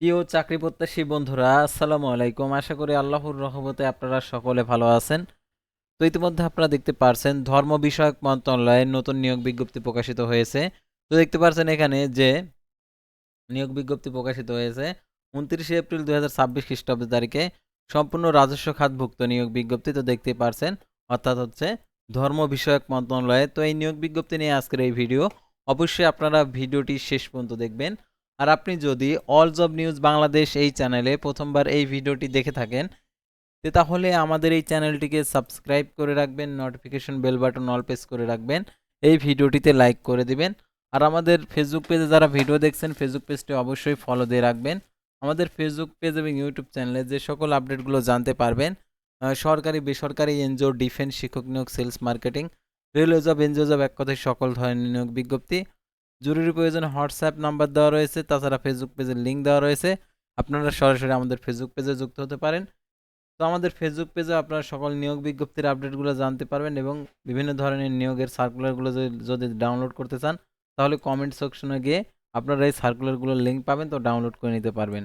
প্রিয় চাকরি প্রত্যাশী বন্ধুরা, আসসালামু আলাইকুম। আশা করি আল্লাহর রহমতে আপনারা সকলে ভালো আছেন। তো ইতিমধ্যে আপনারা দেখতে পারছেন ধর্ম বিষয়ক মন্ত্রণালয়ের নতুন নিয়োগ বিজ্ঞপ্তি প্রকাশিত হয়েছে। তো দেখতে পারছেন এখানে যে নিয়োগ বিজ্ঞপ্তি প্রকাশিত হয়েছে 29 এপ্রিল 2026 খ্রিস্টাব্দ তারিখে। সম্পূর্ণ রাজস্ব খাতভুক্ত নিয়োগ বিজ্ঞপ্তি তো দেখতে পারছেন, অর্থাৎ হচ্ছে ধর্ম বিষয়ক মন্ত্রণালয়ে। তো এই নিয়োগ বিজ্ঞপ্তি নিয়ে আজকের এই ভিডিও, অবশ্যই আপনারা ভিডিওটি শেষ পর্যন্ত দেখবেন। আর আপনি যদি অল জব নিউজ বাংলাদেশ এই চ্যানেলে প্রথমবার এই ভিডিওটি দেখে থাকেন, তাহলে আমাদের এই চ্যানেলটিকে সাবস্ক্রাইব করে রাখবেন, notification bell button all press করে রাখবেন, এই ভিডিওটিতে লাইক করে দিবেন। আর আমাদের ফেসবুক পেজে যারা ভিডিও দেখছেন, ফেসবুক পেজটি অবশ্যই ফলো দিয়ে রাখবেন। আমাদের ফেসবুক পেজ এবং ইউটিউব চ্যানেলে যে সকল আপডেটগুলো জানতে পারবেন, সরকারি বেসরকারি এনজিও, ডিফেন্স, শিক্ষক নিয়োগ, sales marketing, railway job, NGO job, এক কথায় সকল ধরনের নিয়োগ বিজ্ঞপ্তি। জরুরি প্রয়োজনে হোয়াটসঅ্যাপ নাম্বার দেওয়া রয়েছে, তাছাড়া ফেসবুক পেজের লিঙ্ক দেওয়া রয়েছে। আপনারা সরাসরি আমাদের ফেসবুক পেজে যুক্ত হতে পারেন। তো আমাদের ফেসবুক পেজে আপনারা সকল নিয়োগ বিজ্ঞপ্তির আপডেটগুলো জানতে পারবেন এবং বিভিন্ন ধরনের নিয়োগের সার্কুলারগুলো যদি ডাউনলোড করতে চান, তাহলে কমেন্ট সেকশনে গিয়ে আপনারা এই সার্কুলারগুলোর লিঙ্ক পাবেন, তো ডাউনলোড করে নিতে পারবেন।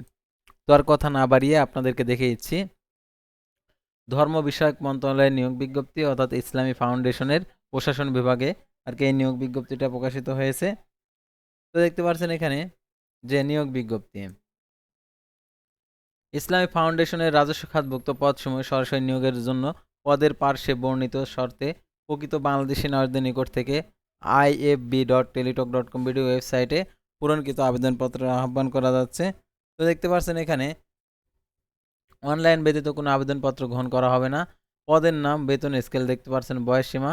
তো আর কথা না বাড়িয়ে আপনাদেরকে দেখে দিচ্ছি ধর্ম বিষয়ক মন্ত্রণালয়ের নিয়োগ বিজ্ঞপ্তি, অর্থাৎ ইসলামী ফাউন্ডেশনের প্রশাসন বিভাগে আর কি এই নিয়োগ বিজ্ঞপ্তিটা প্রকাশিত হয়েছে। তো দেখতে পাচ্ছেন এখানে যে নিয়োগ বিজ্ঞপ্তি, ইসলামী ফাউন্ডেশনের রাজস্ব খাতভুক্ত পদসমূহ সরাসরি নিয়োগের জন্য পদের পার্শ্বে বর্ণিত শর্তে প্রকৃত বাংলাদেশি নাগরিকদের নিকট থেকে ifb.teletalk.com ভিডিও ওয়েবসাইটে পূরণকৃত আবেদনপত্র আহ্বান করা যাচ্ছে। তো দেখতে পাচ্ছেন এখানে অনলাইন ব্যতীত কোনো আবেদনপত্র গ্রহণ করা হবে না। পদের নাম, বেতন স্কেল দেখতে পাচ্ছেন, বয়স সীমা,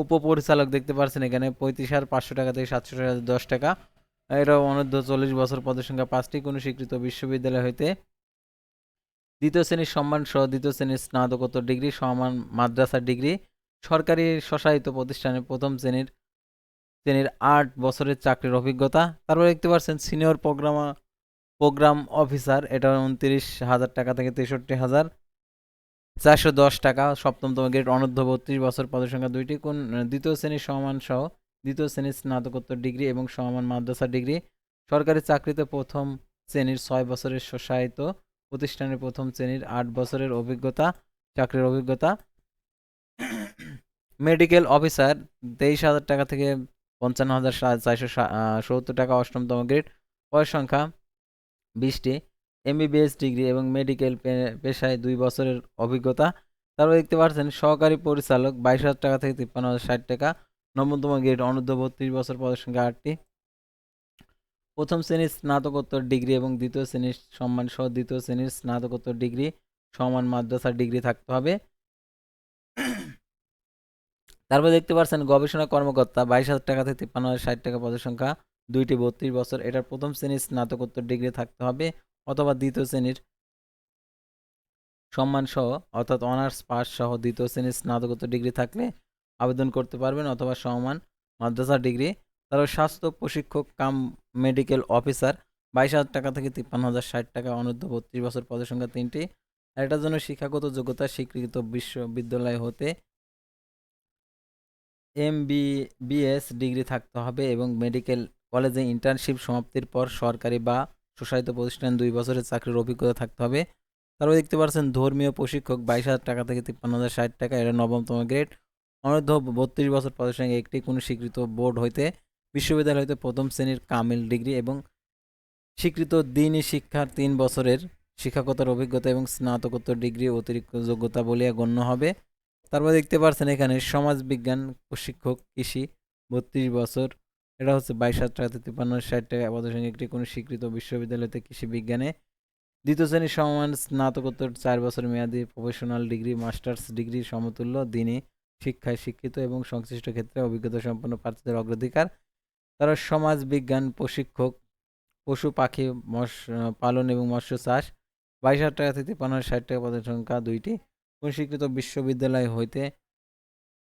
উপপরিচালক দেখতে পাচ্ছেন এখানে 35,500 টাকা থেকে 710 টাকা। এটা অনূর্ধ্ব 40 বছর, পদের সংখ্যা 5টি। কোনো স্বীকৃত বিশ্ববিদ্যালয় হইতে দ্বিতীয় শ্রেণীর সম্মান সহ দ্বিতীয় শ্রেণীর স্নাতকোত্তর ডিগ্রি সমান মাদ্রাসা ডিগ্রি, সরকারি স্বশাসিত প্রতিষ্ঠানে প্রথম শ্রেণীর 8 বছরের চাকরির অভিজ্ঞতা। তারপরে দেখতে পাচ্ছেন সিনিয়র প্রোগ্রাম অফিসার, এটা 29,000 টাকা থেকে 63,410 টাকা, সপ্তমতম গ্রেড, অনূর্ধ্ব 32 বছর, পদের সংখ্যা 2টি। কোন দ্বিতীয় শ্রেণীর সমমান সহ দ্বিতীয় শ্রেণীর স্নাতকোত্তর ডিগ্রি এবং সমমান মাদ্রাসা ডিগ্রি, সরকারি চাকরিতে প্রথম শ্রেণীর 6 বছরের স্বশাসিত প্রতিষ্ঠানের প্রথম শ্রেণীর 8 বছরের অভিজ্ঞতা, চাকরির অভিজ্ঞতা। মেডিকেল অফিসার 23,000 টাকা থেকে 55,470 টাকা, অষ্টমতম গ্রেড, বয়স সংখ্যা 20টি, এমবিবিএস ডিগ্রি এবং মেডিকেল পেশায় 2 বছরের অভিজ্ঞতা। তারপর দেখতে পাচ্ছেন সহকারী পরিচালক 22,000 টাকা থেকে 53,060 টাকা, নবমতম গ্রেড, অনূর্ধ্ব 32 বছর, পদের সংখ্যা 8টি। প্রথম শ্রেণীর স্নাতকোত্তর ডিগ্রি এবং দ্বিতীয় শ্রেণীর সম্মান সহ দ্বিতীয় শ্রেণীর স্নাতকোত্তর ডিগ্রি সমান মাদ্রাসার ডিগ্রি থাকতে হবে। তারপর দেখতে পাচ্ছেন গবেষণা কর্মকর্তা 22,000 টাকা থেকে 53,060 টাকা, পদের সংখ্যা 2টি, 32 বছর, এটার প্রথম শ্রেণীর স্নাতকোত্তর ডিগ্রি থাকতে হবে অথবা দ্বিতীয় শ্রেণীর সম্মান সহ, অর্থাৎ অনার্স পাস সহ দ্বিতীয় শ্রেণীর স্নাতকোত্তর ডিগ্রি থাকলে আবেদন করতে পারবেন, অথবা সমান মাদ্রাসা ডিগ্রি। তারপর স্বাস্থ্য প্রশিক্ষক কাম মেডিকেল অফিসার 22,000 টাকা থেকে 53,060 টাকা, অনূর্ধ্ব 32 বছর, পদের সংখ্যা 3টি। আর এটার জন্য শিক্ষাগত যোগ্যতা স্বীকৃত বিশ্ববিদ্যালয় হতে এমবিবিএস ডিগ্রি থাকতে হবে এবং মেডিকেল কলেজে ইন্টার্নশিপ সমাপ্তির পর সরকারি বা স্বশাসিত প্রতিষ্ঠানে 2 বছরের চাকরির অভিজ্ঞতা থাকতে হবে। তারপর দেখতে পাচ্ছেন ধর্মীয় প্রশিক্ষক 22,000 টাকা থেকে 53,060 টাকা, এটা নবমতম গ্রেড, অনূর্ধ্ব 32 বছর, পদের সংখ্যা একটি, কোনো স্বীকৃত বোর্ড হইতে বিশ্ববিদ্যালয় হইতে প্রথম শ্রেণীর কামিল ডিগ্রি এবং স্বীকৃত দ্বীনি শিক্ষার 3 বছরের শিক্ষকতার অভিজ্ঞতা এবং স্নাতকোত্তর ডিগ্রি অতিরিক্ত যোগ্যতা বলিয়া গণ্য হবে। তারপর দেখতে পাচ্ছেন এখানে সমাজবিজ্ঞান প্রশিক্ষক কৃষি 32 বছর, এটা হচ্ছে 22,000 টাকা থেকে 53,060 টাকা, পদের সংখ্যা একটি, কোনো স্বীকৃত বিশ্ববিদ্যালয়তে কৃষি বিজ্ঞানে দ্বিতীয় শ্রেণীর সমান স্নাতকোত্তর 4 বছর মেয়াদী প্রফেশনাল ডিগ্রি, মাস্টার্স ডিগ্রি সমতুল্য দ্বীনি শিক্ষায় শিক্ষিত এবং সংশ্লিষ্ট ক্ষেত্রে অভিজ্ঞতা সম্পন্ন প্রার্থীদের অগ্রাধিকার। তারা সমাজ বিজ্ঞান প্রশিক্ষক পশু পাখি পালন এবং মৎস্য চাষ 22,000 টাকা থেকে 53,060 টাকা, পদের সংখ্যা 2টি, কোন স্বীকৃত বিশ্ববিদ্যালয় হইতে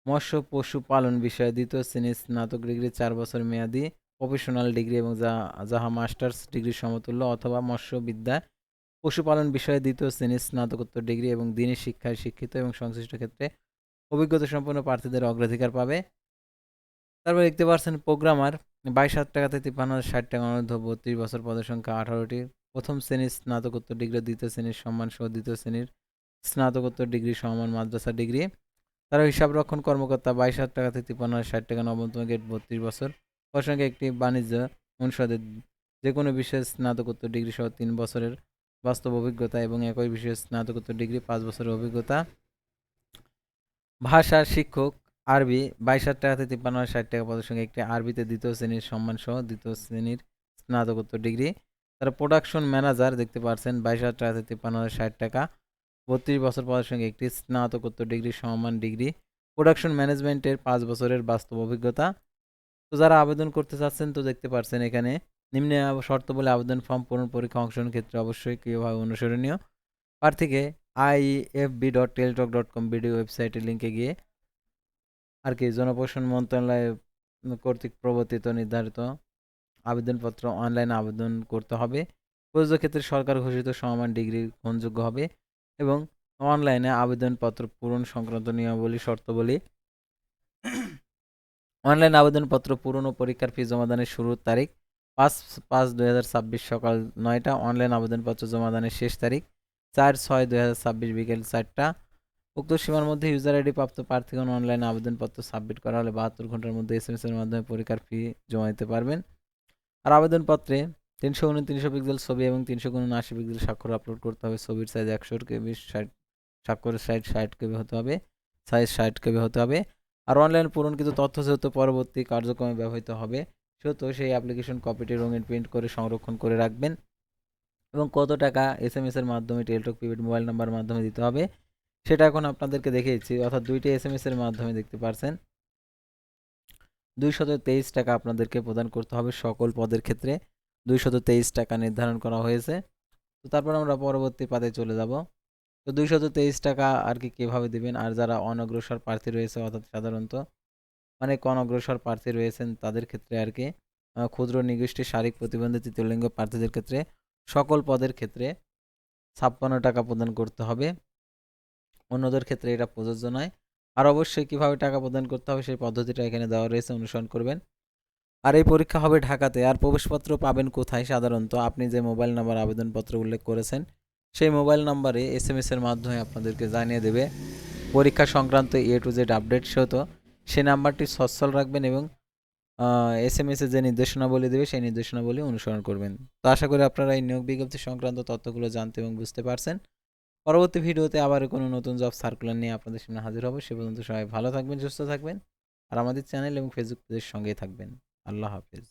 মৎস্য পশু পালন বিষয়ে দ্বিতীয় শ্রেণীর স্নাতক ডিগ্রি 4 বছর মেয়াদী প্রফেশনাল ডিগ্রি এবং যাহা মাস্টার্স ডিগ্রি সমতুল্য, অথবা মৎস্যবিদ্যা পশুপালন বিষয়ে দ্বিতীয় শ্রেণীর স্নাতকোত্তর ডিগ্রি এবং দ্বীনি শিক্ষায় শিক্ষিত এবং সংশ্লিষ্ট ক্ষেত্রে অভিজ্ঞতা সম্পন্ন প্রার্থীদের অগ্রাধিকার পাবে। তারপর দেখতে পাচ্ছেন প্রোগ্রামার 22,000 টাকা থেকে 53,060 টাকা, অনূর্ধ্ব 32 বছর, পদের সংখ্যা 18টি, প্রথম শ্রেণীর স্নাতকোত্তর ডিগ্রি, দ্বিতীয় শ্রেণীর সম্মান সহ দ্বিতীয় শ্রেণীর স্নাতকোত্তর ডিগ্রি সমমান মাদ্রাসা ডিগ্রি। তারা হিসাবরক্ষণ কর্মকর্তা 22,000 টাকা থেকে 53,060 টাকা, নবমতম গ্রেড 32 বছর প্রসঙ্গে একটি বাণিজ্য অনুষদের যে কোনো বিষয়ে স্নাতকোত্তর ডিগ্রি সহ 3 বছরের বাস্তব অভিজ্ঞতা এবং একই বিষয়ে স্নাতকোত্তর ডিগ্রি 5 বছরের অভিজ্ঞতা। ভাষার শিক্ষক আরবি 22,000 টাকা থেকে 53,060 টাকা পদের সঙ্গে একটি আরবিতে দ্বিতীয় শ্রেণীর সম্মান সহ দ্বিতীয় শ্রেণীর স্নাতকোত্তর ডিগ্রি। তারা প্রোডাকশন ম্যানেজার দেখতে পাচ্ছেন 22,000 টাকা থেকে 53,060 টাকা, 32 বছর পদের সঙ্গে একটি স্নাতকোত্তর ডিগ্রি সমমান ডিগ্রি। প্রোডাকশন ম্যানেজমেন্টের 5 বছরের বাস্তব অভিজ্ঞতা। তো যারা আবেদন করতে চাচ্ছেন তো দেখতে পাচ্ছেন এখানে নিম্নে শর্ত বলে আবেদন ফর্ম পূরণ, পরীক্ষা অংশগ্রহণের ক্ষেত্রে অবশ্যই কীভাবে অনুসরণীয়। প্রার্থীকে iefb.teltalk.com ভিডিও ওয়েবসাইটের লিঙ্কে গিয়ে আর কি জনপ্রশাসন মন্ত্রণালয় কর্তৃক প্রবর্তিত নির্ধারিত আবেদনপত্র অনলাইনে আবেদন করতে হবে। প্রযোজ্য ক্ষেত্রে সরকার ঘোষিত সমমান ডিগ্রি গ্রহণযোগ্য হবে এবং অনলাইনে আবেদনপত্র পূরণ সংক্রান্ত নিয়মাবলী শর্তাবলী। অনলাইন আবেদনপত্র পূরণ ও পরীক্ষার ফি জমাদানের শুরুর তারিখ 5/5/2026 সকাল 9টা। অনলাইন আবেদনপত্র জমাদানের শেষ তারিখ 4/6/2026 বিকেল 4টা। উক্ত সীমার মধ্যে ইউজার আইডি প্রাপ্ত প্রার্থীগণ অনলাইন আবেদনপত্র সাবমিট করা হলে 72 ঘন্টার মধ্যে এসএমএস এর মাধ্যমে পরীক্ষার ফি জমা দিতে পারবেন। আর আবেদনপত্রে 329 পিক্সেল ছবি এবং 379 পিক্সেল স্বাক্ষর আপলোড করতে হবে। ছবির সাইজ 100 কেবি, স্বাক্ষরের সাইজ 60 কেবি হতে হবে, সাইজ 60 কেবি হতে হবে। আর অনলাইন পূরণকৃত তথ্য যেহেতু পরবর্তী কার্যক্রমে ব্যবহৃত হবে সেহেতু সেই অ্যাপ্লিকেশন কপিটি রঙিন প্রিন্ট করে সংরক্ষণ করে রাখবেন। এবং কত টাকা এসএমএস এর মাধ্যমে টেলটক প্রিপেড মোবাইল নাম্বার মাধ্যমে দিতে হবে সেটা এখন আপনাদেরকে দেখিয়েছি, অর্থাৎ 2টি এসএমএস এর মাধ্যমে দেখতে পারছেন 223 টাকা আপনাদেরকে প্রদান করতে হবে। সকল পদের ক্ষেত্রে 223 টাকা নির্ধারণ করা হয়েছে। তো তারপর আমরা পরবর্তী পাতায় চলে যাব। তো 223 টাকা আর কি কীভাবে দিবেন। আর যারা অনগ্রসর প্রার্থী রয়েছে অর্থাৎ সাধারণত অনেক অনগ্রসর প্রার্থী রয়েছেন তাদের ক্ষেত্রে আর কি ক্ষুদ্র নিগোষ্ঠী, শারীরিক প্রতিবন্ধী, তৃতীয় লিঙ্গ প্রার্থীদের ক্ষেত্রে সকল পদের ক্ষেত্রে 56 টাকা প্রদান করতে হবে। অন্যদের ক্ষেত্রে এটা প্রযোজ্য নয়। আর অবশ্যই কিভাবে টাকা প্রদান করতে হবে সেই পদ্ধতিটা এখানে দেওয়া রয়েছে, অনুসরণ করবেন। আর এই পরীক্ষা হবে ঢাকাতে। আর প্রবেশপত্র পাবেন কোথায়? সাধারণত আপনি যে মোবাইল নাম্বার আবেদনপত্র উল্লেখ করেছেন সেই মোবাইল নাম্বারে এসএমএস এর মাধ্যমে আপনাদেরকে জানিয়ে দেবে পরীক্ষা সংক্রান্ত A to Z আপডেট। সেহেতু সেই নাম্বারটি সচ্ছল রাখবেন এবং এসএমএস এ যে নির্দেশনাবলী দেবে সেই নির্দেশনাবলী অনুসরণ করবেন। তো আশা করি আপনারা এই নিয়োগ বিজ্ঞপ্তি সংক্রান্ত তথ্যগুলো জানতে এবং বুঝতে পারছেন। পরবর্তী ভিডিওতে আবার কোনো নতুন জব সার্কুলার নিয়ে আপনাদের সামনে হাজির হব। সে পর্যন্ত সবাই ভালো থাকবেন, সুস্থ থাকবেন আর আমাদের চ্যানেল এবং ফেসবুক পেজের সঙ্গেই থাকবেন। আল্লাহ হাফেজ।